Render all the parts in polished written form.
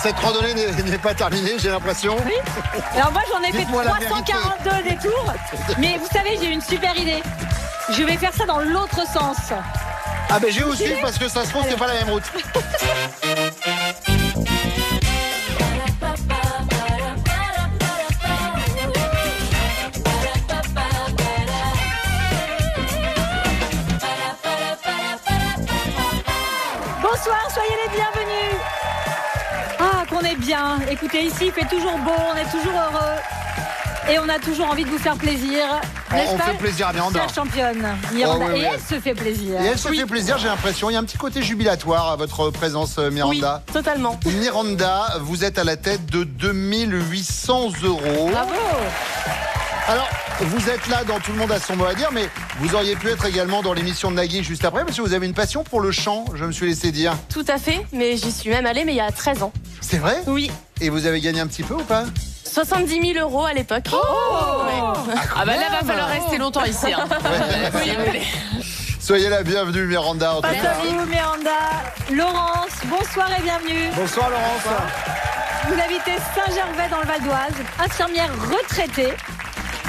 Cette randonnée n'est pas terminée, j'ai l'impression. Oui. Alors moi j'en ai fait Dites-moi la 342 détours. Mais vous savez, j'ai une super idée. Je vais faire ça dans l'autre sens. Ah ben j'ai aussi parce que ça se trouve c'est pas la même route. Bonsoir, soyez les bienvenus. Ah, qu'on est bien. Écoutez, ici il fait toujours beau, on est toujours heureux. Et on a toujours envie de vous faire plaisir. On fait plaisir à Miranda. Chère championne, Miranda. Oh, oui, et elle se fait plaisir. Et elle se fait plaisir, j'ai l'impression. Il y a un petit côté jubilatoire à votre présence, Miranda. Oui, totalement. Miranda, vous êtes à la tête de 2800 €. Bravo. Alors, vous êtes là dans Tout le monde a son mot à dire, mais vous auriez pu être également dans l'émission de Nagui juste après, parce que vous avez une passion pour le chant, je me suis laissé dire. Tout à fait, mais j'y suis même allée, mais il y a 13 ans. C'est vrai? Oui. Et vous avez gagné un petit peu ou pas? 70 000 € à l'époque. Oh Ouais. Ah bah là, va falloir rester longtemps ici. Hein. Soyez la bienvenue, Miranda. En tout cas. Salut Miranda. Laurence, bonsoir et bienvenue. Bonsoir, Laurence. Vous habitez Saint-Gervais dans le Val d'Oise, infirmière retraitée.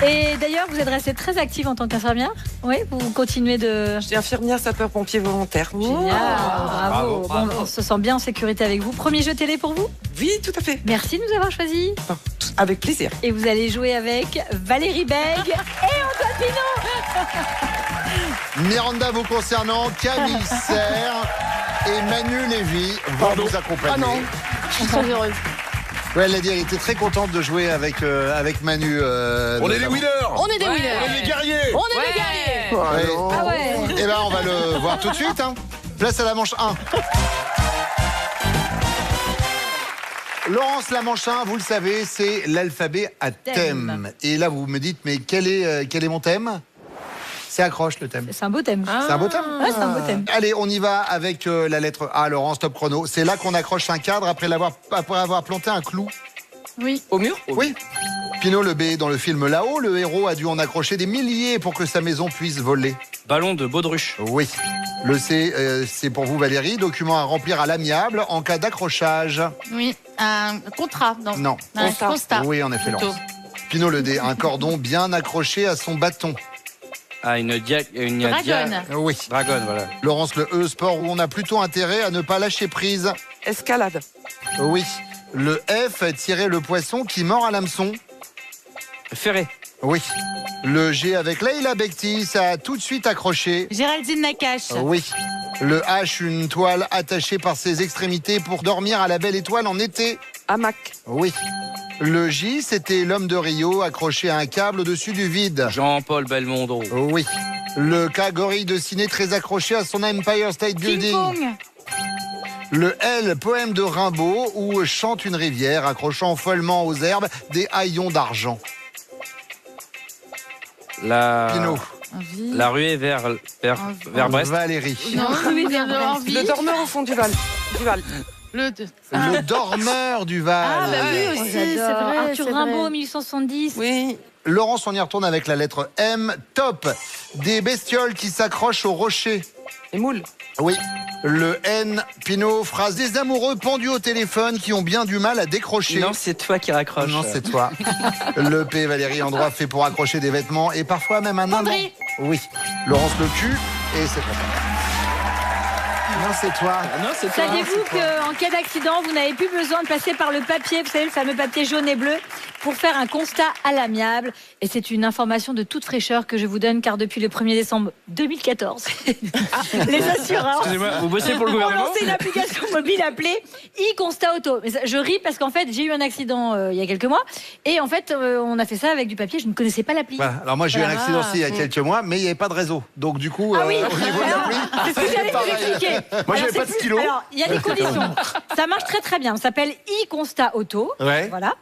Et d'ailleurs, vous êtes restée très active en tant qu'infirmière. Oui, vous continuez de... Je suis infirmière sapeur-pompier volontaire. Génial, bravo. Bravo. Bon, on se sent bien en sécurité avec vous. Premier jeu télé pour vous. Oui, tout à fait. Merci de nous avoir choisis. Avec plaisir. Et vous allez jouer avec Valérie Bègue et Antoine Pinot. Miranda vous concernant, Camille Serre et Manu Lévy vont vous accompagner. Oh non, je suis très heureuse. Ouais, elle a dit, elle était très contente de jouer avec Manu. On est les winners. On est des winners. On est les guerriers. On est des guerriers. Ouais. Ah ouais. Eh ben, on va le voir tout de suite. Hein. Place à la manche 1. Laurence, la manche 1, vous le savez, c'est l'alphabet à thème. Et là, vous me dites, mais quel est mon thème? C'est accroche le thème. C'est un beau thème. C'est un beau thème. Ouais, c'est un beau thème. Allez, on y va avec la lettre A. Laurence, top chrono. C'est là qu'on accroche un cadre après avoir planté un clou. Oui. Au mur? Oui. Pinot le B dans le film Là-haut, le héros a dû en accrocher des milliers pour que sa maison puisse voler. Ballon de baudruche. Oui. Le C, c'est pour vous Valérie, document à remplir à l'amiable en cas d'accrochage. Oui, un contrat. Non. Un constat. Oui, en effet, Plutôt. Laurence. Pinot le D, un cordon bien accroché à son bâton. Ah, Dragonne. Oui. Dragonne, voilà. Laurence le E, sport où on a plutôt intérêt à ne pas lâcher prise. Escalade. Oui. Le F, tirer le poisson qui mord à l'hameçon. Ferré. Oui. Le G avec Leila Bekti, ça a tout de suite accroché. Géraldine Nakache. Oui. Le H, une toile attachée par ses extrémités pour dormir à la belle étoile en été. Hamac. Oui. Le J, c'était l'homme de Rio accroché à un câble au-dessus du vide. Jean-Paul Belmondo. Oui. Le K, gorille de ciné très accroché à son Empire State King Building. Kong. Le L, poème de Rimbaud, où chante une rivière accrochant follement aux herbes des haillons d'argent. La ruée vers Brest. Valérie. Non, oui, envie. Le dormeur au fond du Val. Le dormeur du Val. Ah, bah oui, Oh, aussi, j'adore. c'est vrai. Arthur c'est Rimbaud, vrai. 1870. Oui. Laurence, on y retourne avec la lettre M. Top. Des bestioles qui s'accrochent au rocher. Et moule. Oui. Le N. Pinot, phrase des amoureux pendus au téléphone qui ont bien du mal à décrocher. Non, c'est toi qui raccroche. Non, c'est toi. Le P, Valérie, endroit fait pour accrocher des vêtements et parfois même un Penderie. Oui. Laurence, le cul. Et c'est toi. Non, c'est toi. Non, c'est toi. Saviez-vous qu'en cas d'accident, vous n'avez plus besoin de passer par le papier, vous savez, le fameux papier jaune et bleu, pour faire un constat à l'amiable. Et c'est une information de toute fraîcheur que je vous donne, car depuis le 1er décembre 2014, les assureurs Excusez-moi, vous bossez pour le ont gouvernement? lancé une application mobile appelée e-constat auto. Mais je ris parce qu'en fait, j'ai eu un accident il y a quelques mois. Et en fait, on a fait ça avec du papier. Je ne connaissais pas l'appli. Voilà. Alors moi, j'ai eu un accident aussi il y a quelques mois, mais il n'y avait pas de réseau. Donc du coup, Ah oui, au niveau de l'appli... c'est ce que j'allais vous expliquer. Moi, j'avais Alors, pas de c'est stylo. Alors, il y a des conditions. Ça marche très très bien. Ça s'appelle e-constat auto. Ouais. Voilà.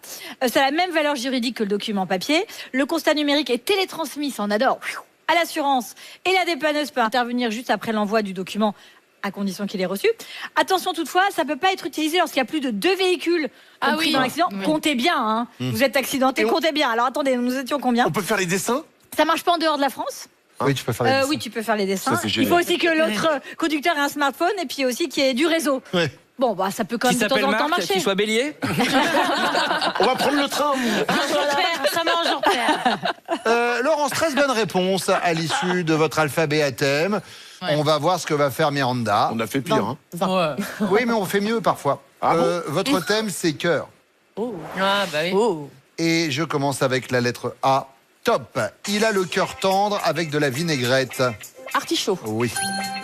Ça a la même valeur juridique que le document papier. Le constat numérique est télétransmis, ça on adore, à l'assurance. Et la dépanneuse peut intervenir juste après l'envoi du document, à condition qu'il ait reçu. Attention toutefois, ça peut pas être utilisé lorsqu'il y a plus de 2 véhicules compris dans l'accident. Oui. Comptez bien, hein. Vous êtes accidenté, Et on- comptez bien. Alors attendez, nous étions combien? On peut faire les dessins? Ça marche pas en dehors de la France? Oui, tu peux faire les dessins. Oui, tu peux faire les dessins. Ça, c'est Il génial. faut aussi que l'autre conducteur ait un smartphone et puis aussi qu'il y ait du réseau. Ouais. Bon, bah, ça peut quand Qui même de temps s'appelle en temps Marc, marcher. qui soit bélier. On va prendre le train. Ça mange en repère. Laurence, 13 bonnes réponses à l'issue de votre alphabet à thème. Ouais. On va voir ce que va faire Miranda. On a fait pire. Hein. Oui, mais on fait mieux parfois. Ah bon Votre thème, c'est cœur. Ah, bah oui. Et je commence avec la lettre A. Top. Il a le cœur tendre avec de la vinaigrette. Artichaut. Oui.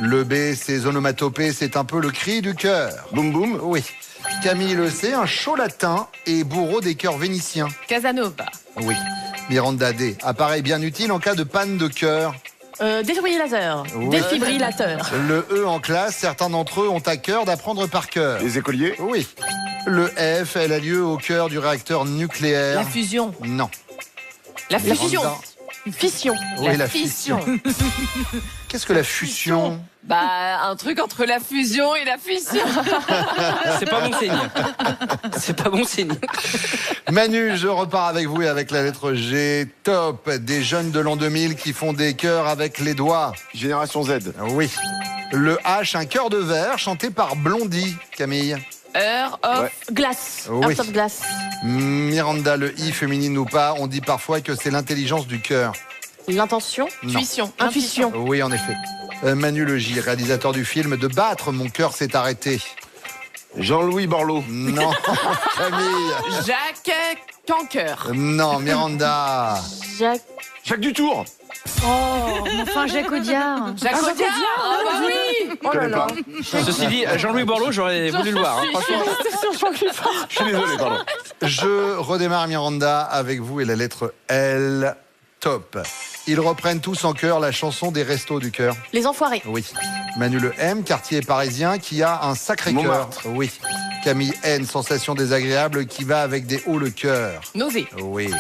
Le B, c'est onomatopée, c'est un peu le cri du cœur. Boum boum. Oui. Camille le C, un chaud latin et bourreau des cœurs vénitiens. Casanova. Oui. Miranda D, appareil bien utile en cas de panne de cœur. Défibrillateur. Oui. Défibrillateur. Le E en classe, certains d'entre eux ont à cœur d'apprendre par cœur. Les écoliers. Oui. Le F, elle a lieu au cœur du réacteur nucléaire. La fusion. Non. La fusion. Miranda. Fission. Oui, la fission. Qu'est-ce que la fusion? Bah, un truc entre la fusion et la fission. C'est pas bon signe. C'est pas bon signe. Manu, je repars avec vous et avec la lettre G. Top. Des jeunes de l'an 2000 qui font des chœurs avec les doigts. Génération Z. Oui. Le H, un chœur de verre chanté par Blondie, Camille. Heure of Ouais. glace. Oui. Heure of glace. Miranda, le I, féminine ou pas, on dit parfois que c'est l'intelligence du cœur. L'intention. Non. Intuition. Intuition. Oui, en effet. Manu le J, réalisateur du film De battre, mon cœur s'est arrêté. Jean-Louis Borloo. Non, Camille. Jacques Canqueur. Non, Miranda. Jacques. Jacques Dutour. Oh, mais enfin, Jacques Audiard. Jacques Audiard. Ah bah oui. Oh là là. Ceci dit, Jean-Louis Borloo, j'aurais voulu le voir. Hein. Franchement, Je suis désolé, pardon. Je redémarre Miranda avec vous et la lettre L. Top. Ils reprennent tous en chœur la chanson des Restos du Cœur. Les enfoirés. Oui. Manu le M, quartier parisien qui a un sacré cœur. Montmartre. Oui. Camille N, sensation désagréable qui va avec des hauts le cœur. Nausée. Oui.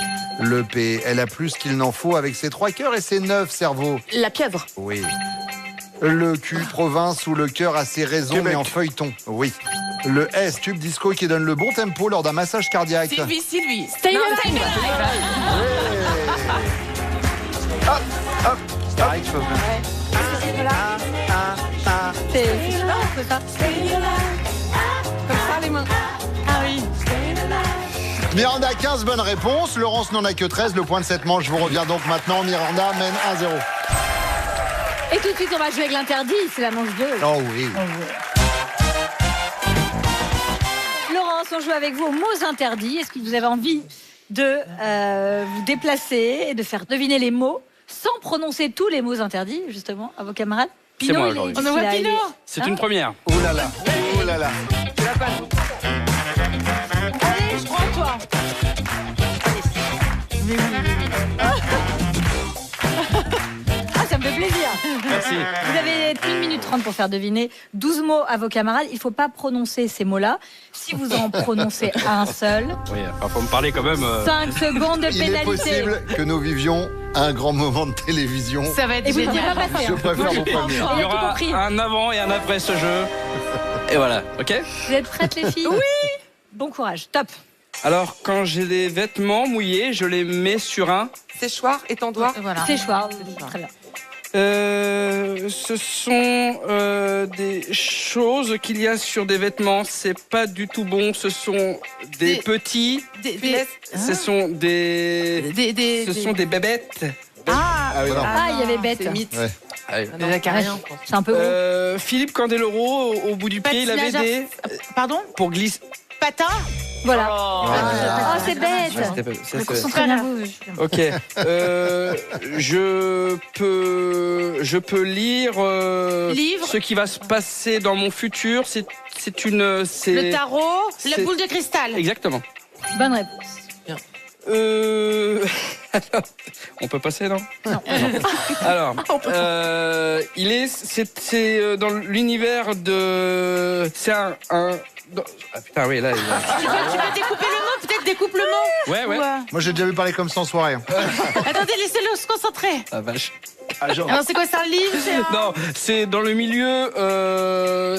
Le P, elle a plus qu'il n'en faut avec ses 3 cœurs et ses 9 cerveaux. La pieuvre. Oui. Le Q, province où le cœur a ses raisons Québec. mais en feuilleton. Oui. Le S, tube disco qui donne le bon tempo lors d'un massage cardiaque. Sylvie. Stay alive. Hop, hop. Pareil que je fais. C'est super, on fait ça. Comme ça, les mains. Ah oui. Miranda, 15 bonnes réponses. Laurence n'en a que 13. Le point de cette manche vous revient donc maintenant. Miranda mène 1-0. Et tout de suite, on va jouer avec l'interdit. C'est la manche 2. Oh oui. Laurence, on joue avec vous aux mots interdits. Est-ce que vous avez envie de vous déplacer et de faire deviner les mots sans prononcer tous les mots interdits, justement, à vos camarades? C'est moi il est- aujourd'hui. il a- il est- C'est Hein une première. Oh là là. Oh là là. Allez, je prends toi. Ah, ça me fait plaisir. Merci. Vous avez 1 minute 30 pour faire deviner 12 mots à vos camarades. Il ne faut pas prononcer ces mots-là. Si vous en prononcez un seul, Oui, il faut me parler quand même. 5 secondes de Il est pénalité. possible que nous vivions un grand moment de télévision. Ça va être Et vous ne pouvez génial. pas passer. Je hein. préfère vous prévenir. Il y a tout aura compris. un avant et un après ce jeu. Et voilà, ok? Vous êtes prêtes, les filles? Oui. Bon courage. Top. Alors, quand j'ai des vêtements mouillés, je les mets sur un. Séchoir, étendoir. Voilà. Séchoir. Très bien. Ce sont des choses qu'il y a sur des vêtements. C'est pas du tout bon. Ce sont des Des- petits. Finesse. Ce sont des. Ce sont des bébêtes. Ah, oui, non. ah, il y avait bête. C'est mythe. Ouais. Des acariens. C'est un peu gros. Philippe Candeloro, au bout du pied, il avait Patinage des. Pardon? Pour glisser. Patin? Voilà. Ah. Oh, c'est Ouais, bête. c'était pas- ça, c'est- Concentrez-vous. Ok. Je peux lire Livre. ce qui va se passer dans mon futur. C'est une. Le tarot? La c'est- boule de cristal? Exactement. Bonne réponse. On peut passer, non? Non. Alors, c'est dans l'univers de. C'est un. Ah putain, oui, là. Tu veux découper le mot? Peut-être découpe le mot? Ouais, ouais. Moi, j'ai déjà vu parler comme ça en soirée. hein. Attendez, laissez-le se concentrer. Ah vache. Alors, c'est quoi, c'est un livre? C'est un- Non, c'est dans le milieu.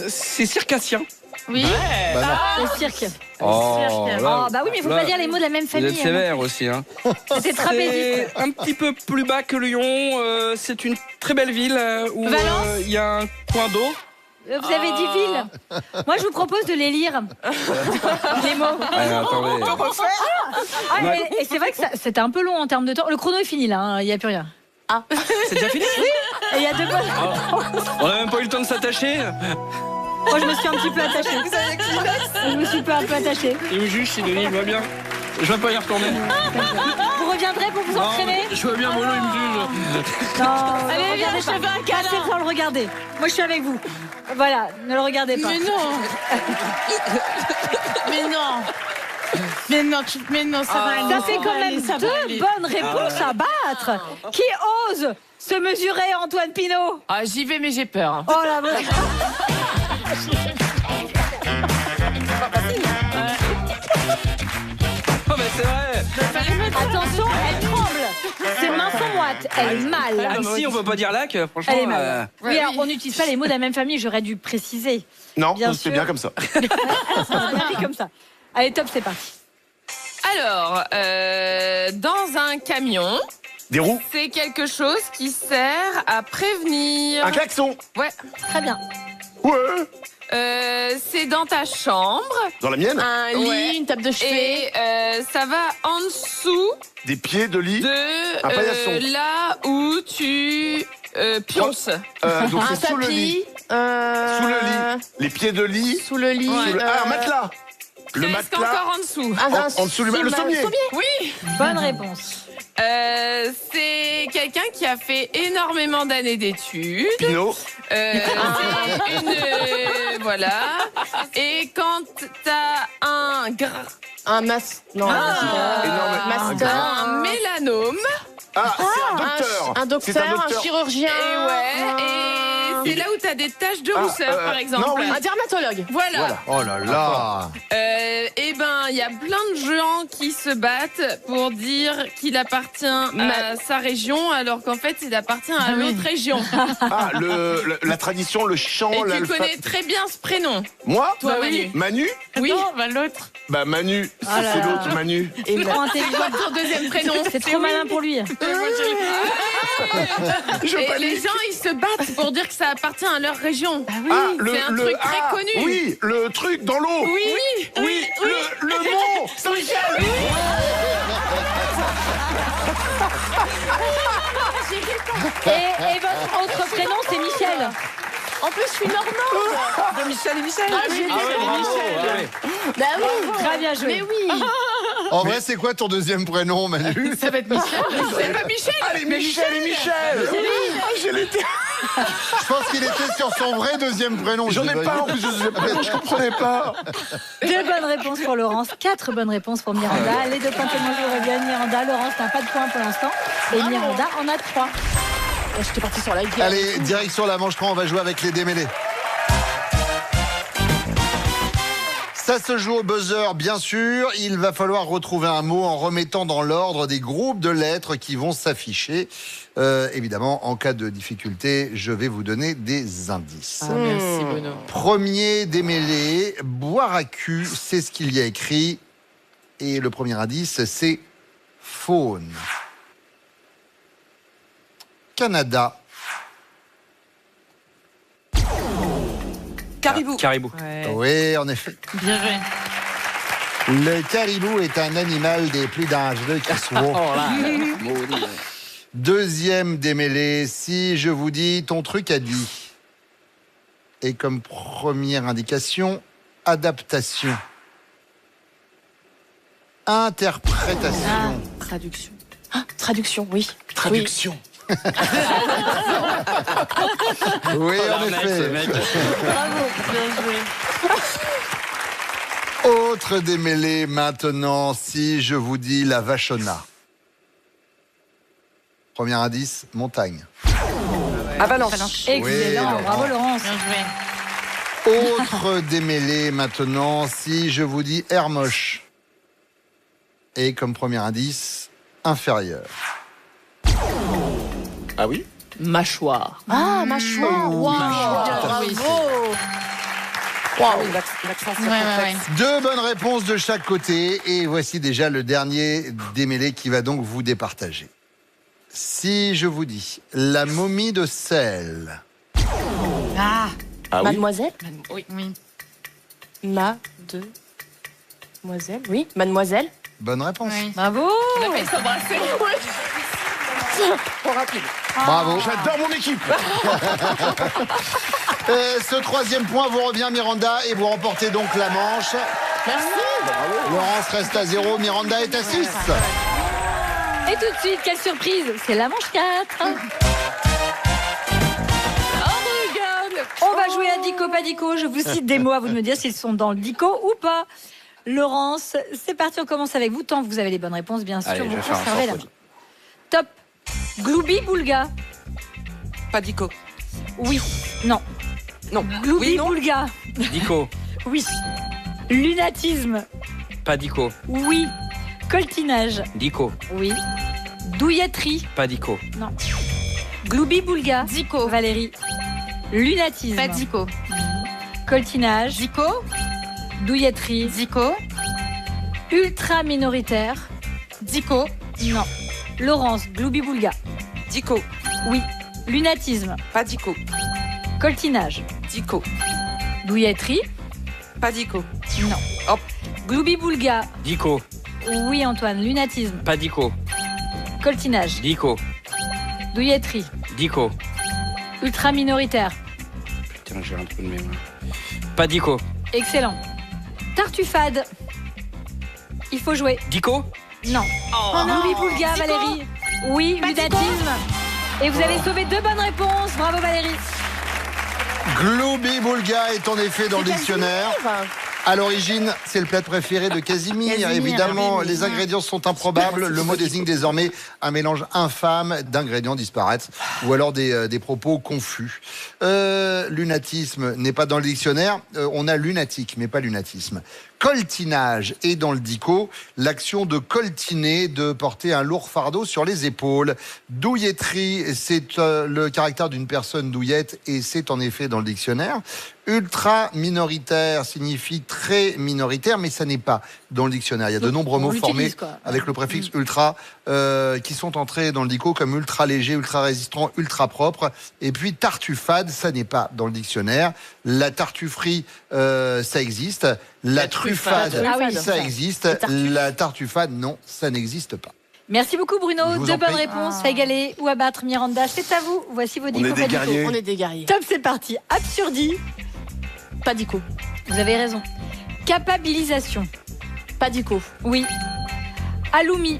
C'est circassien. Oui. Bah non. Le cirque. Oh, Ah, bah oui, mais il ne faut pas dire les mots de la même Vous famille. êtes sévère aussi, hein. C'est trapéziste. C'est un petit peu plus bas que Lyon. C'est une très belle ville où Valence il y a un point d'eau. Vous avez dit ville. Moi, je vous propose de les lire. Les mots. Attendez. Et c'est vrai que c'était un peu long en termes de temps. Le chrono est fini là, il n'y a plus rien. C'est déjà fini? Et il y a 2 bonnes. On n'a même pas eu le temps de s'attacher. Moi, je me suis un petit peu attachée. Je me suis un peu attachée. Il me juge, Sidonie, il va bien. Je vais pas y retourner. Vous reviendrez pour vous entraîner? Je vois bien Molo, il me juge. Non, Allez, viens, regardez je pas. te fais un câlin. Passez sans le regarder. Moi, je suis avec vous. Voilà, ne le regardez pas. Mais non. Mais non, ça va aller. Ça fait quand même ça va 2 aller. bonnes réponses à battre. Qui ose se mesurer, Antoine Pinault? Ah, j'y vais, mais j'ai peur. Oh la vache. Oh, mais c'est vrai. Attention, elle tremble. Ses mains sont moites. Elle est mal. Même si on peut pas dire lac, franchement. Elle est mal. Oui, alors on n'utilise pas les mots de la même famille, j'aurais dû préciser. Non, Bien c'est sûr. bien comme ça. C'est bien dit comme ça. Allez, top, c'est parti. Alors, dans un camion, Des roues, c'est quelque chose qui sert à prévenir. un klaxon. Ouais. Très bien. Ouais. C'est dans ta chambre Dans la mienne, Un lit, Ouais. une table de chevet. et ça va en dessous des pieds de lit. de Un paillasson. là où tu pionces. Donc Un c'est sous le lit. tapis. Sous le lit. Les pieds de lit. Sous le lit. Sous le- Ah, un matelas. Le Presque matelas. encore en dessous. En dessous du le sommier. Oui. Bonne réponse. C'est quelqu'un qui a fait énormément d'années d'études. Pinot. C'est voilà. Et quand t'as Un mas... Non, Énorme. master. un mélanome, Ah, c'est un docteur. Un C'est docteur, un chirurgien. et c'est là où t'as des taches de rousseur, par exemple. non, oui. Un dermatologue. Voilà. Oh là là. Et ben, il y a plein de gens qui se battent pour dire qu'il appartient à sa région, alors qu'en fait, il appartient à l'autre région. Ah, la tradition, le chant, Et tu l'alpha. connais très bien ce prénom. Moi Toi, Bah Manu. Manu Oui. L'autre. Bah Manu, Ah là c'est là. l'autre Manu. C'est trop C'est intelligent. quoi ton deuxième prénom? C'est trop malin pour lui. Je Et panique. les gens, ils se battent pour dire que ça appartient à leur région. Ah, c'est un truc très connu. Oui, le truc dans l'eau. Oui. Le mont Saint-Michel. Et votre autre prénom, c'est Michel. En plus, je suis normande. De Michel et Michel. J'ai Bravo. Bah oui. Très bien joué. Mais oui. En vrai, c'est quoi ton deuxième prénom, Manu? Ça va être Michel. C'est pas Michel. Allez, Michel et Michel. Ah, j'ai l'été. Je pense qu'il était sur son vrai deuxième prénom. J'en ai sais pas en plus, je comprenais pas. 2 bonnes réponses pour Laurence, 4 bonnes réponses pour Miranda. Les 2 points témoins joueraient bien Miranda. Laurence n'a pas de points pour l'instant. Et Miranda en a 3. J'étais partie sur la guerre. Allez, direction la manche 3, on va jouer avec les démêlés. Ça se joue au buzzer, bien sûr. Il va falloir retrouver un mot en remettant dans l'ordre des groupes de lettres qui vont s'afficher. Évidemment, en cas de difficulté, je vais vous donner des indices. Merci, Bono. Premier démêlé, boire à cul, c'est ce qu'il y a écrit. Et le premier indice, c'est faune. Canada. Caribou. Caribou. Oui, en effet. Bien joué. Le caribou est un animal des plus dangereux qui soit. Oh là. Maudit. Deuxième démêlé, si je vous dis ton truc a dit. Et comme première indication, adaptation. Interprétation. Traduction. Ah, traduction, oui. Traduction. Oui, en L'arnaque, ce effet. mec. Bravo. Bien joué. Autre démêlé maintenant, si je vous dis la vachonna. Premier indice, montagne. Avalanche. Excellent, Laurent. bravo Laurence. Bien joué. Autre démêlé maintenant, si je vous dis Hermoche. Et comme premier indice, inférieur. Ah oui. Mâchoire. Ah, mâchoire. Waouh. Bravo. Waouh, l'accent circonflexe. 2 bonnes réponses de chaque côté. Et voici déjà le dernier démêlé qui va donc vous départager. Si je vous dis la momie de sel. Ah. Ah oui. Mademoiselle. Oui. Mademoiselle. Oui, mademoiselle. Bonne réponse. Bravo. On a failli s'embrasser. Trop rapide. Bravo. J'adore mon équipe. Ce troisième point vous revient, Miranda, et vous remportez donc la manche. Merci. Laurence reste à 0, Miranda est à 6. Et tout de suite, quelle surprise, c'est la manche 4. On va jouer à Dico, pas Dico. Je vous cite des mots, à vous de me dire s'ils sont dans le Dico ou pas. Laurence, c'est parti, on commence avec vous. Tant que vous avez les bonnes réponses, bien sûr, Allez, je vous vais faire un conservez la sans main. faute. Top. Gloubi Boulga. Pas dico. Oui. Non. Non. Gloubi Oui, non. Boulga. Dico. Oui. Lunatisme. Pas dico. Oui. Coltinage. Dico. Oui. Douilletterie. Pas dico. Non. Gloubi Boulga. Dico. Valérie. Lunatisme. Pas Dico. Coltinage. Dico. Douilletterie. Dico. Ultra minoritaire. Dico. Non. Laurence. Gloubi Boulga. Dico. Oui. Lunatisme. Pas dico. Coltinage. Dico. Douilletterie. Pas dico. Non. Hop. Gloubi Boulga. Dico. Oui, Antoine. Lunatisme. Pas dico. Coltinage. Dico. Douilletterie. Dico. Ultra minoritaire. Putain, j'ai un trou de mémoire. Pas dico. Excellent. Tartufade. Il faut jouer. Dico. Non. Gloubi Boulga, Dico. Valérie. Oui, Pas lunatisme. Et vous avez sauvé 2 bonnes réponses. Bravo, Valérie. Gloubi Boulga est en effet dans le dictionnaire. À l'origine, c'est le plat préféré de Casimir. Casimir, Évidemment, oui, oui. les ingrédients sont improbables. Le mot désigne désormais un mélange infâme d'ingrédients disparates ou alors des propos confus. Lunatisme n'est pas dans le dictionnaire. On a lunatique, mais pas lunatisme. Coltinage est dans le dico, l'action de coltiner, de porter un lourd fardeau sur les épaules. Douilletterie, c'est le caractère d'une personne douillette et c'est en effet dans le dictionnaire. Ultra minoritaire signifie très minoritaire, mais ça n'est pas dans le dictionnaire. Il y a de nombreux mots formés l'utilise, quoi. avec le préfixe ultra qui sont entrés dans le dico comme ultra léger, ultra résistant, ultra propre. Et puis tartufade, ça n'est pas dans le dictionnaire. La tartufferie, ça existe. La truffade, Ah oui. ça existe. La tartufade, non, ça n'existe pas. Merci beaucoup, Bruno. Je vous 2 en bonnes prie. réponses. À égaler ou à battre, Miranda. C'est à vous. Voici vos On Dico, est pas des Dico. guerriers. On est des guerriers. Top, c'est parti. Absurdie. Pas dico. Vous avez raison. Capabilisation. Pas dico. Oui. Aloumi.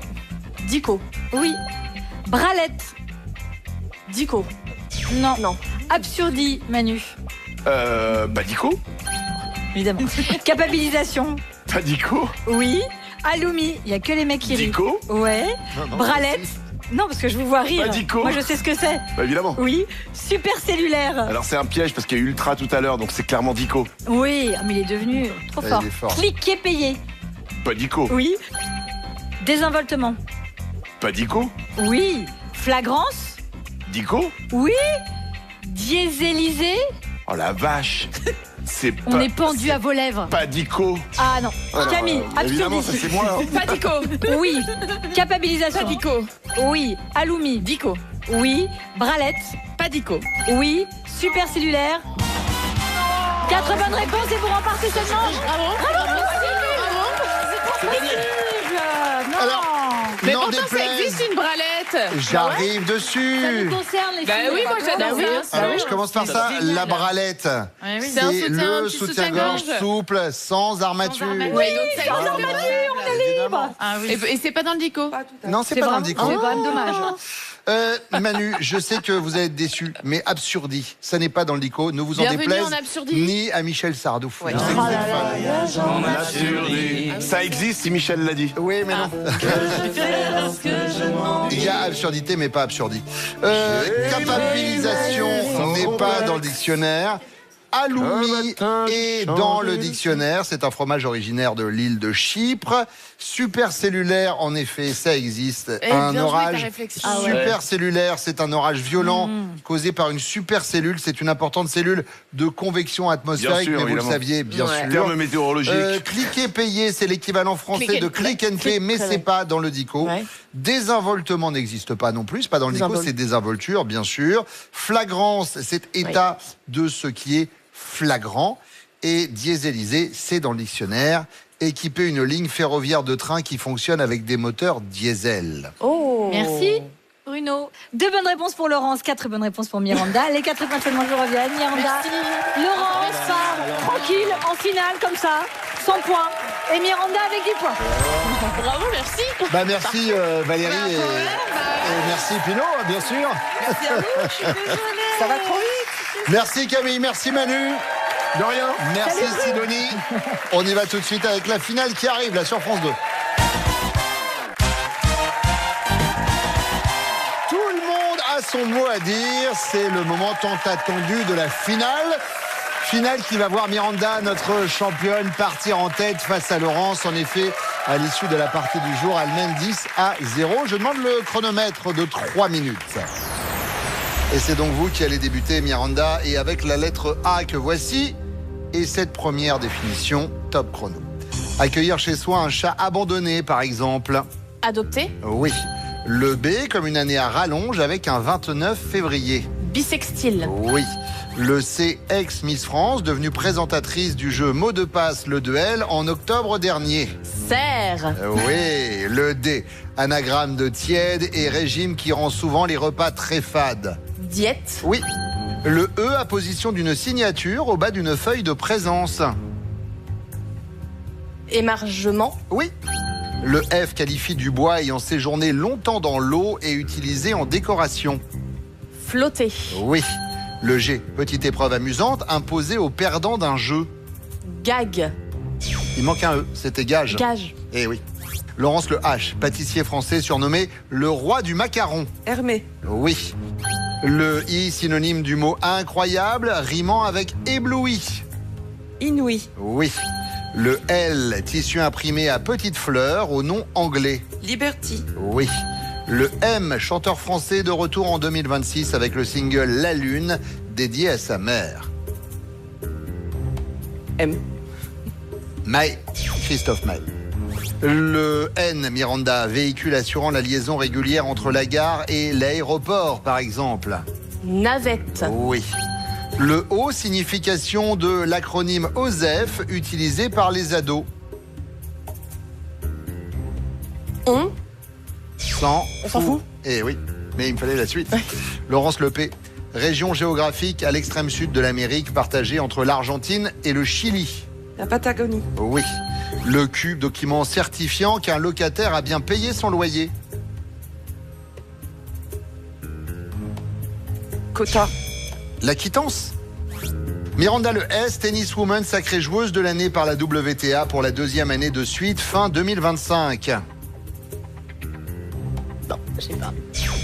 Dico. Oui. Bralette. Dico. Non. Non. Absurdie, Manu. Pas dico. Évidemment. Capabilisation. Pas dico. Oui. Aloumi. Il n'y a que les mecs qui rient. Dico. Ouais. Bralette. Non, parce que je vous vois rire. Pas dico. Moi, je sais ce que c'est. Bah évidemment. Oui. Supercellulaire. Alors c'est un piège parce qu'il y a eu ultra tout à l'heure, donc c'est clairement dico. Oui. Ah, mais il est devenu trop Ouais, fort. il est fort. Cliquer, payer. Pas dico. Oui. Désinvoltement. Pas dico. Oui. Flagrance. Dico. Oui. Dieselisé. Oh la vache. C'est pas. On est pendu à vos lèvres. Pas dico. Ah non. Alors, Camille, évidemment, ça absurdie. c'est moi. hein. Pas Dico. Oui. Capabilisation. Pas Dico. Oui. Aloumi. Dico. Oui. Bralette. Pas Dico. Oui. Supercellulaire. 4 bonnes réponses et vous remportez cette manche. C'est gagné. Non. Alors, Mais n'en pourtant, ça déplaise, existe une bralette. j'arrive Ça dessus. nous concerne les Bah filles. oui, moi j'adore ça. Alors, je commence par ça. La bralette, C'est un c'est soutien, le un petit soutien-gorge soutien-gorge. souple, sans armature. Oui, donc ça Voilà. existe. Évidemment. Ah oui. Et c'est pas dans le Dico. Non, c'est pas dans le dico. C'est quand même dommage. Manu, je sais que vous allez être déçu, mais Absurdie, ça n'est pas dans le dico. Ne vous en Bienvenue déplaise en Absurdie. ni à Michel Sardou. Je sais que vous êtes fan. Absurdie. Ça existe si Michel l'a dit. Oui, mais non. Il y a absurdité, mais pas absurdie. Capabilisation n'est pas dans le dictionnaire. Aloumi est dans le dictionnaire. C'est un fromage originaire de l'île de Chypre. Supercellulaire, en effet, ça existe. Eh, Un bien joué, ta orage réflexion. supercellulaire, c'est un orage violent causé par une supercellule. C'est une importante cellule de convection atmosphérique, Bien sûr, mais vous le évidemment. saviez, bien sûr. Terme météorologique. Cliquer, payer, c'est l'équivalent français Click and de click and pay, mais c'est pas dans le dico. Ouais. Désinvoltement n'existe pas non plus, c'est pas dans le dico, c'est désinvolture, bien sûr. Flagrance, c'est état de ce qui est flagrant. Et dieselisé, c'est dans le dictionnaire. Équiper une ligne ferroviaire de train qui fonctionne avec des moteurs diesel. Oh. Merci. Bruno. 2 bonnes réponses pour Laurence, 4 bonnes réponses pour Miranda. Les 4 points seulement reviennent. Miranda. Laurence part tranquille en finale comme ça, 100 points. Et Miranda avec 10 points. Bravo, merci. Bah merci Valérie et merci Pinot, bien sûr. Merci à vous, je suis désolée. Ça va trop vite. Merci Camille, merci Manu. De rien. Merci Sidonie. On y va tout de suite avec la finale qui arrive là sur France 2. Tout le monde a son mot à dire. C'est le moment tant attendu de la finale. Finale qui va voir Miranda, notre championne, partir en tête face à Laurence. En effet, à l'issue de la partie du jour, elle mène 10-0. Je demande le chronomètre de 3 minutes. Et c'est donc vous qui allez débuter, Miranda, et avec la lettre A que voici, et cette première définition, top chrono. Accueillir chez soi un chat abandonné, par exemple. Adopté. Oui. Le B, comme une année à rallonge, avec un 29 février. Bisextile. Oui. Le C, ex-Miss France, devenue présentatrice du jeu Mot de passe, le duel, en octobre dernier. Serre. Oui. Le D, anagramme de tiède et régime qui rend souvent les repas très fades. Diète. Oui. Le E, apposition d'une signature au bas d'une feuille de présence. Émargement. Oui. Le F, qualifie du bois ayant séjourné longtemps dans l'eau et utilisé en décoration. Flotter. Oui. Le G, petite épreuve amusante imposée aux perdants d'un jeu. Gag. Il manque un E, c'était gage. Gage. Eh oui. Laurence, le H, pâtissier français surnommé le roi du macaron. Hermé. Oui. Le I, synonyme du mot incroyable, rimant avec ébloui. Inouï. Oui. Le L, tissu imprimé à petites fleurs au nom anglais. Liberty. Oui. Le M, chanteur français de retour en 2026 avec le single La Lune, dédié à sa mère. M. May, Christophe May. Le N, Miranda, véhicule assurant la liaison régulière entre la gare et l'aéroport, par exemple. Navette. Oui. Le O, signification de l'acronyme OSEF, utilisé par les ados. On. Sans. On s'en fout. Eh oui, mais il me fallait la suite. Laurence Lepé, région géographique à l'extrême sud de l'Amérique, partagée entre l'Argentine et le Chili. La Patagonie. Oui. Le Q, document certifiant qu'un locataire a bien payé son loyer. Quota. La quittance. Miranda, le S, tenniswoman sacrée joueuse de l'année par la WTA pour la 2e année de suite, fin 2025. Non, je sais pas.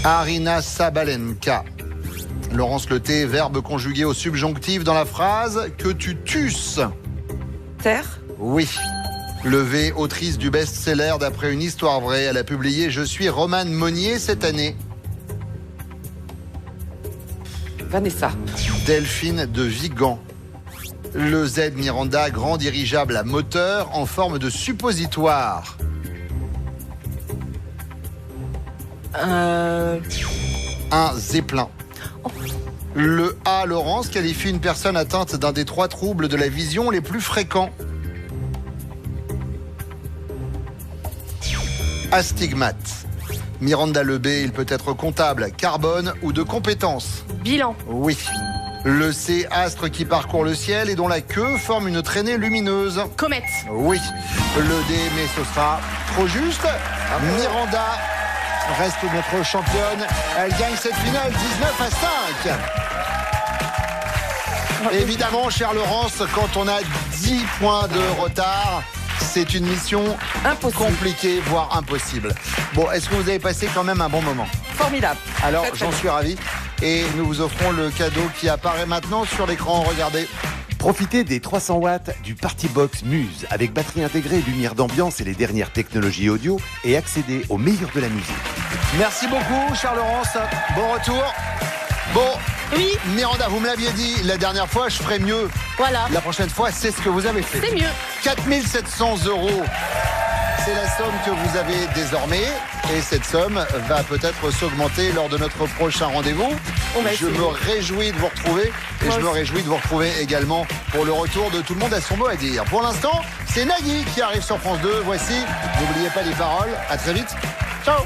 Arina Sabalenka. Laurence Le T, verbe conjugué au subjonctif dans la phrase que tu tues. Terre. Oui. Le V, autrice du best-seller d'après une histoire vraie, elle a publié Je suis Romane Monnier cette année. Vanessa. Delphine de Vigan. Le Z, Miranda, grand dirigeable à moteur en forme de suppositoire. Un zeppelin. Le A, Laurence, qualifie une personne atteinte d'un des 3 troubles de la vision les plus fréquents. Astigmate. Miranda le B, il peut être comptable, carbone ou de compétences. Bilan. Oui. Le C, astre qui parcourt le ciel et dont la queue forme une traînée lumineuse. Comète. Oui. Le D, mais ce sera trop juste. Miranda reste notre championne. Elle gagne cette finale 19-5. Évidemment, chère Laurence, quand on a 10 points de retard, c'est une mission compliquée, voire impossible. Bon, est-ce que vous avez passé quand même un bon moment? Formidable. Alors, j'en suis ravi. Et nous vous offrons le cadeau qui apparaît maintenant sur l'écran. Regardez. Profitez des 300 watts du Partybox Muse avec batterie intégrée, lumière d'ambiance et les dernières technologies audio et accédez au meilleur de la musique. Merci beaucoup, chère Laurence. Bon retour. Bon, Oui. Miranda, vous me l'aviez dit la dernière fois, je ferai mieux. Voilà. La prochaine fois, c'est ce que vous avez fait. C'est mieux. 4 700 €. c'est la somme que vous avez désormais. Et cette somme va peut-être s'augmenter lors de notre prochain rendez-vous. Je me réjouis de vous retrouver. Et je me réjouis de vous retrouver également pour le retour de Tout le monde a son mot à dire. Pour l'instant, c'est Nagui qui arrive sur France 2. Voici, n'oubliez pas les paroles. À très vite. Ciao.